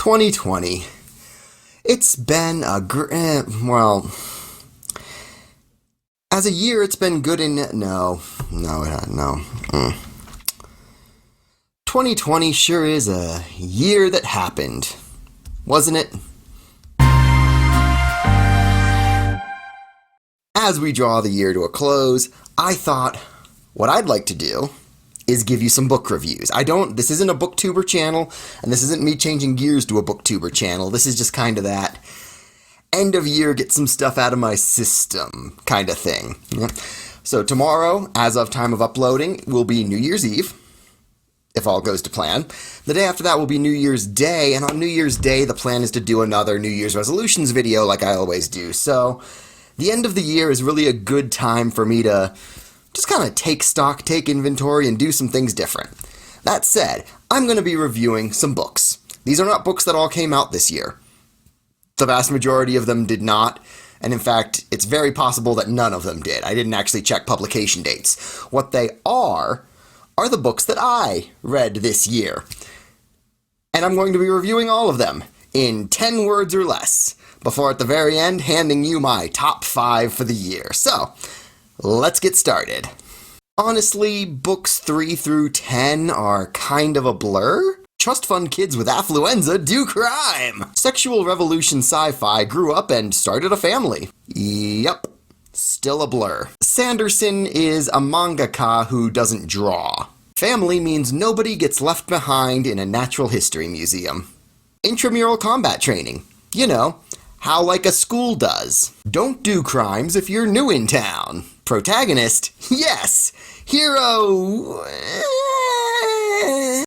2020. It's been well, as a year it's been good in, no. 2020 sure is a year that happened, wasn't it? As we draw the year to a close, I thought what I'd like to do is give you some book reviews. This isn't a booktuber channel, and this isn't me changing gears to a booktuber channel. This is just kind of that end of year, get some stuff out of my system kind of thing. So tomorrow, as of time of uploading, will be New Year's Eve, if all goes to plan. The day after that will be New Year's Day, and on New Year's Day, the plan is to do another New Year's resolutions video like I always do. So the end of the year is really a good time for me to just kind of take stock, take inventory, and do some things different. That said, I'm going to be reviewing some books. These are not books that all came out this year. The vast majority of them did not, and in fact, it's very possible that none of them did. I didn't actually check publication dates. What they are the books that I read this year. And I'm going to be reviewing all of them in 10 words or less, before at the very end handing you my top 5 for the year. So, let's get started. Honestly, books 3 through 10 are kind of a blur. Trust fund kids with affluenza do crime! Sexual revolution sci-fi grew up and started a family. Yep, still a blur. Sanderson is a mangaka who doesn't draw. Family means nobody gets left behind in a natural history museum. Intramural combat training. You know, how like a school does. Don't do crimes if you're new in town. Protagonist, yes! Hero,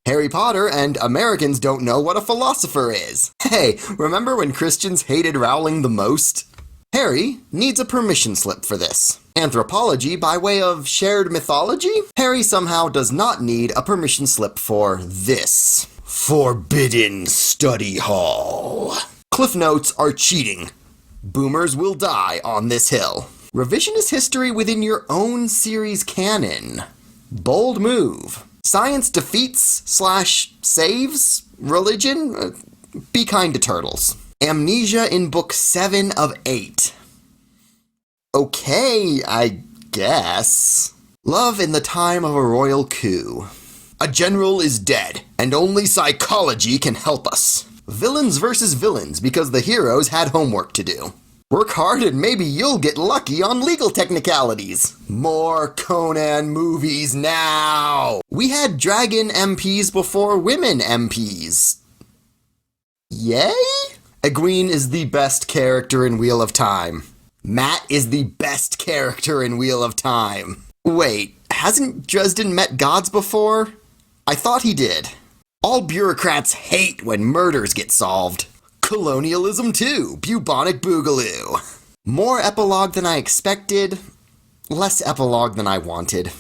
Harry Potter and Americans don't know what a philosopher is. Hey, remember when Christians hated Rowling the most? Harry needs a permission slip for this. Anthropology by way of shared mythology? Harry somehow does not need a permission slip for this. Forbidden Study Hall. Cliff notes are cheating. Boomers will die on this hill. Revisionist history within your own series canon. Bold move. Science defeats/saves religion? Be kind to turtles. Amnesia in book 7 of 8. Okay, I guess. Love in the time of a royal coup. A general is dead, and only psychology can help us. Villains versus villains because the heroes had homework to do. Work hard and maybe you'll get lucky on legal technicalities. More Conan movies now! We had dragon MPs before women MPs. Yay? Egwene is the best character in Wheel of Time. Matt is the best character in Wheel of Time. Wait, hasn't Dresden met gods before? I thought he did. All bureaucrats hate when murders get solved. Colonialism too, bubonic boogaloo. More epilogue than I expected, less epilogue than I wanted.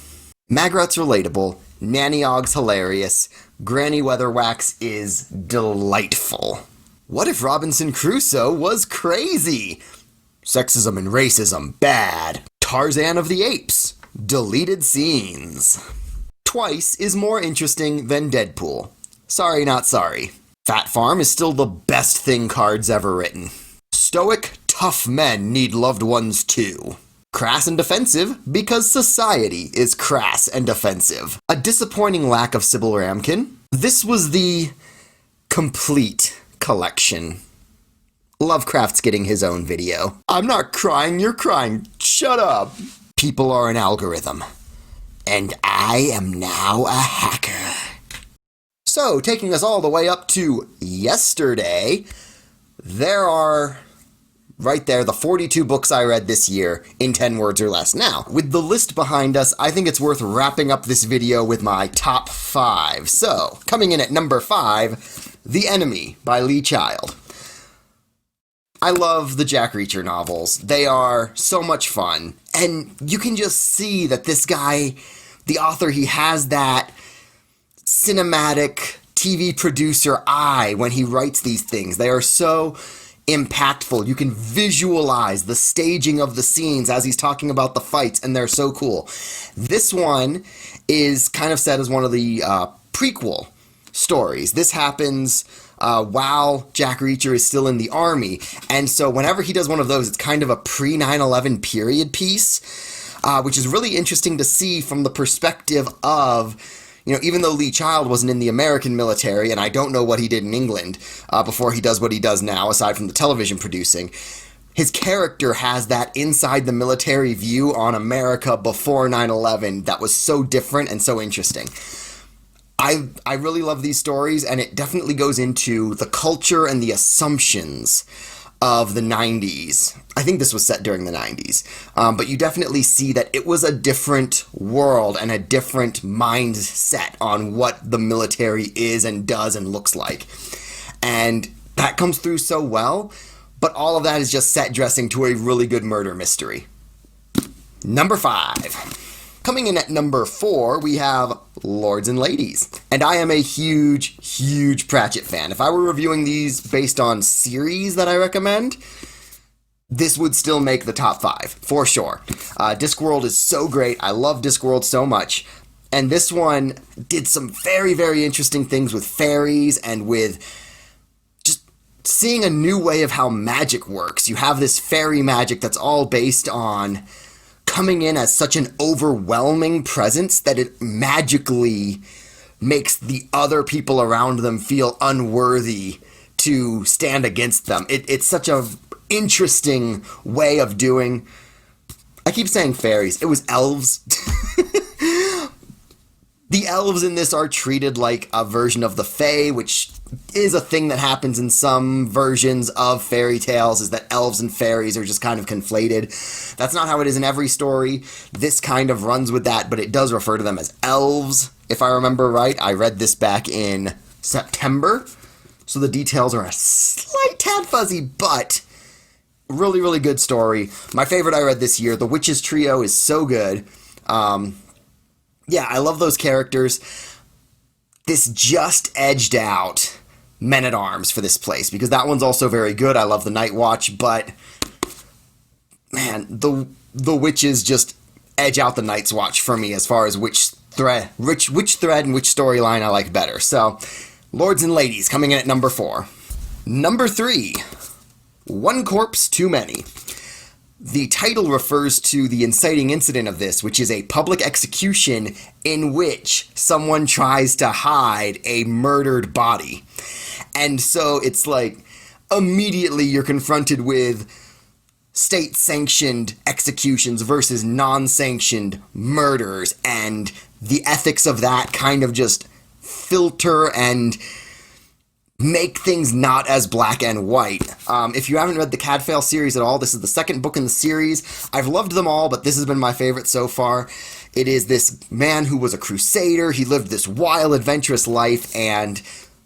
Magrot's relatable, Nanny Ogg's hilarious, Granny Weatherwax is delightful. What if Robinson Crusoe was crazy? Sexism and racism, bad. Tarzan of the Apes, deleted scenes. Twice is more interesting than Deadpool. Sorry, not sorry. Fat Farm is still the best thing cards ever written. Stoic, tough men need loved ones too. Crass and offensive because society is crass and offensive. A disappointing lack of Sybil Ramkin. This was the complete collection. Lovecraft's getting his own video. I'm not crying, you're crying. Shut up. People are an algorithm. And I am now a hacker. So, taking us all the way up to yesterday, there are, right there, the 42 books I read this year in 10 words or less. Now, with the list behind us, I think it's worth wrapping up this video with my top 5. So, coming in at number 5, The Enemy by Lee Child. I love the Jack Reacher novels. They are so much fun. And you can just see that this guy, the author, he has that cinematic TV producer eye when he writes these things. They are so impactful. You can visualize the staging of the scenes as he's talking about the fights, and they're so cool. This one is kind of set as one of the prequel stories. This happens while Jack Reacher is still in the Army. And so whenever he does one of those, it's kind of a pre-9/11 period piece, which is really interesting to see from the perspective of, even though Lee Child wasn't in the American military, and I don't know what he did in England before he does what he does now, aside from the television producing, his character has that inside the military view on America before 9/11 that was so different and so interesting. I really love these stories, and it definitely goes into the culture and the assumptions of the 90s. I think this was set during the 90s, but you definitely see that it was a different world and a different mindset on what the military is and does and looks like. And that comes through so well, but all of that is just set dressing to a really good murder mystery. Number 5. Coming in at number 4, we have Lords and Ladies. And I am a huge, huge Pratchett fan. If I were reviewing these based on series that I recommend, this would still make the top 5, for sure. Discworld is so great. I love Discworld so much. And this one did some very, very interesting things with fairies and with just seeing a new way of how magic works. You have this fairy magic that's all based on coming in as such an overwhelming presence that it magically makes the other people around them feel unworthy to stand against them. It's such a interesting way of doing. I keep saying fairies. It was elves. The elves in this are treated like a version of the Fae, which is a thing that happens in some versions of fairy tales, is that elves and fairies are just kind of conflated. That's not how it is in every story. This kind of runs with that, but it does refer to them as elves, if I remember right. I read this back in September, so the details are a slight tad fuzzy, but really, really good story. My favorite I read this year. The Witches Trio is so good. Yeah, I love those characters. This just edged out Men-at-Arms for this place, because that one's also very good. I love the Night Watch, but man, the witches just edge out the Night's Watch for me as far as which thread and which storyline I like better. So, Lords and Ladies coming in at number 4. Number 3, One Corpse Too Many. The title refers to the inciting incident of this, which is a public execution in which someone tries to hide a murdered body. And so it's like, immediately you're confronted with state-sanctioned executions versus non-sanctioned murders, and the ethics of that kind of just filter and make things not as black and white. If you haven't read the Cadfael series at all, this is the second book in the series. I've loved them all, but this has been my favorite so far. It is this man who was a crusader. He lived this wild, adventurous life, and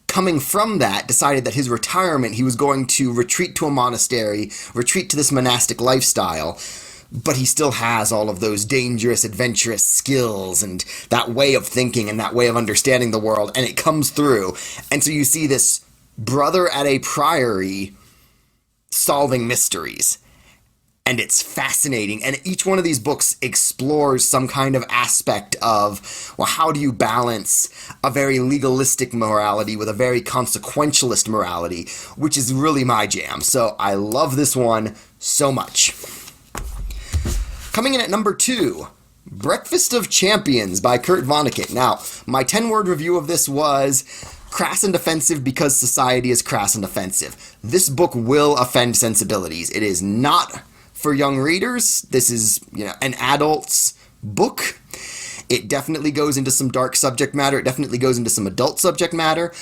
coming from that, decided that his retirement, he was going to retreat to a monastery, retreat to this monastic lifestyle, but he still has all of those dangerous, adventurous skills and that way of thinking and that way of understanding the world, and it comes through. And so you see this brother at a priory solving mysteries. And it's fascinating. And each one of these books explores some kind of aspect of, well, how do you balance a very legalistic morality with a very consequentialist morality, which is really my jam. So I love this one so much. Coming in at number 2, Breakfast of Champions by Kurt Vonnegut. Now, my 10-word review of this was crass and offensive because society is crass and offensive. This book will offend sensibilities. It is not for young readers. This is, an adult's book. It definitely goes into some dark subject matter. It definitely goes into some adult subject matter.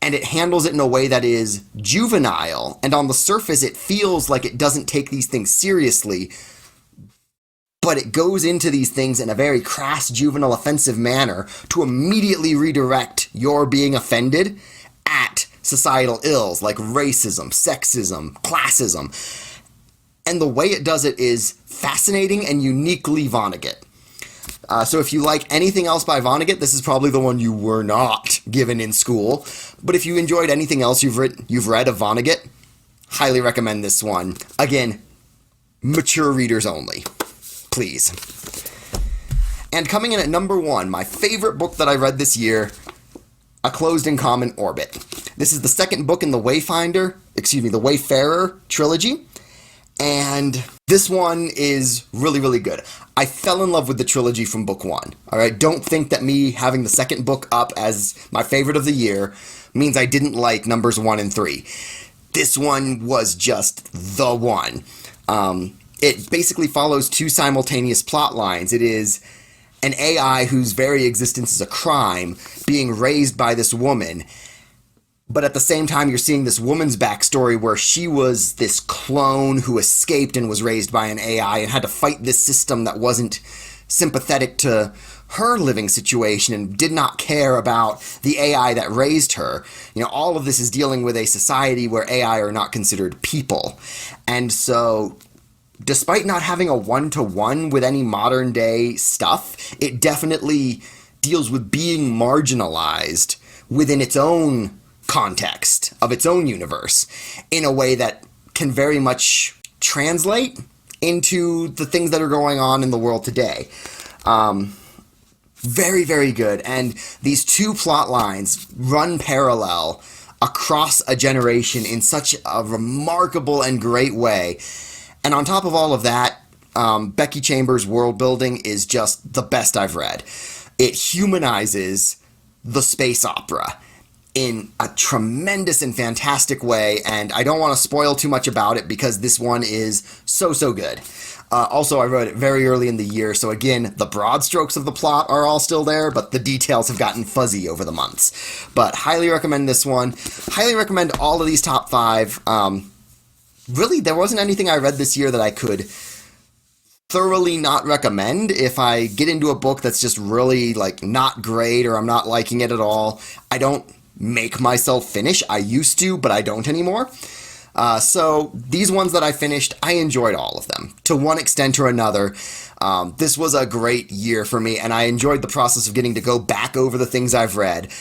And it handles it in a way that is juvenile. And on the surface, it feels like it doesn't take these things seriously. But it goes into these things in a very crass, juvenile, offensive manner to immediately redirect your being offended at societal ills like racism, sexism, classism. And the way it does it is fascinating and uniquely Vonnegut. So if you like anything else by Vonnegut, this is probably the one you were not given in school. But if you enjoyed anything else you've read of Vonnegut, highly recommend this one. Again, mature readers only. Please. And coming in at number 1, my favorite book that I read this year, A Closed and Common Orbit. This is the second book in the the Wayfarer trilogy, and this one is really, really good. I fell in love with the trilogy from book one. All right, don't think that me having the second book up as my favorite of the year means I didn't like numbers 1 and 3. This one was just the one. It basically follows two simultaneous plot lines. It is an AI whose very existence is a crime being raised by this woman. But at the same time, you're seeing this woman's backstory where she was this clone who escaped and was raised by an AI and had to fight this system that wasn't sympathetic to her living situation and did not care about the AI that raised her. All of this is dealing with a society where AI are not considered people. And so, despite not having a one-to-one with any modern day stuff, it definitely deals with being marginalized within its own context of its own universe in a way that can very much translate into the things that are going on in the world today. Very, very good. And these two plot lines run parallel across a generation in such a remarkable and great way. And on top of all of that, Becky Chambers' world building is just the best I've read. It humanizes the space opera in a tremendous and fantastic way, and I don't want to spoil too much about it because this one is so good. Also, I wrote it very early in the year, so again, the broad strokes of the plot are all still there, but the details have gotten fuzzy over the months. But highly recommend this one. Highly recommend all of these top 5. Really, there wasn't anything I read this year that I could thoroughly not recommend. If I get into a book that's just really not great or I'm not liking it at all, I don't make myself finish. I used to, but I don't anymore. So these ones that I finished, I enjoyed all of them to one extent or another. This was a great year for me, and I enjoyed the process of getting to go back over the things I've read.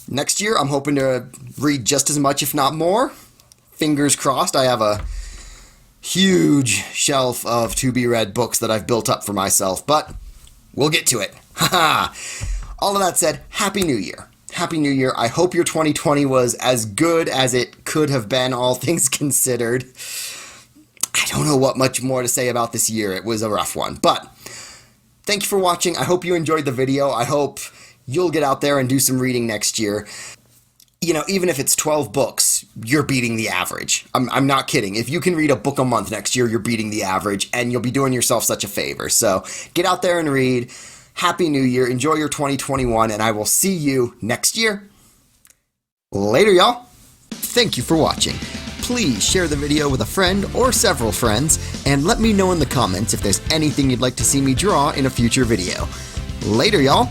Next year, I'm hoping to read just as much, if not more. Fingers crossed. I have a huge shelf of to-be-read books that I've built up for myself, but we'll get to it. Haha! All of that said, Happy New Year. Happy New Year. I hope your 2020 was as good as it could have been, all things considered. I don't know what much more to say about this year. It was a rough one. But thank you for watching. I hope you enjoyed the video. I hope you'll get out there and do some reading next year. Even if it's 12 books, you're beating the average. I'm not kidding. If you can read a book a month next year, you're beating the average, and you'll be doing yourself such a favor. So get out there and read. Happy New Year. Enjoy your 2021, and I will see you next year. Later, y'all. Thank you for watching. Please share the video with a friend or several friends, and let me know in the comments if there's anything you'd like to see me draw in a future video. Later, y'all.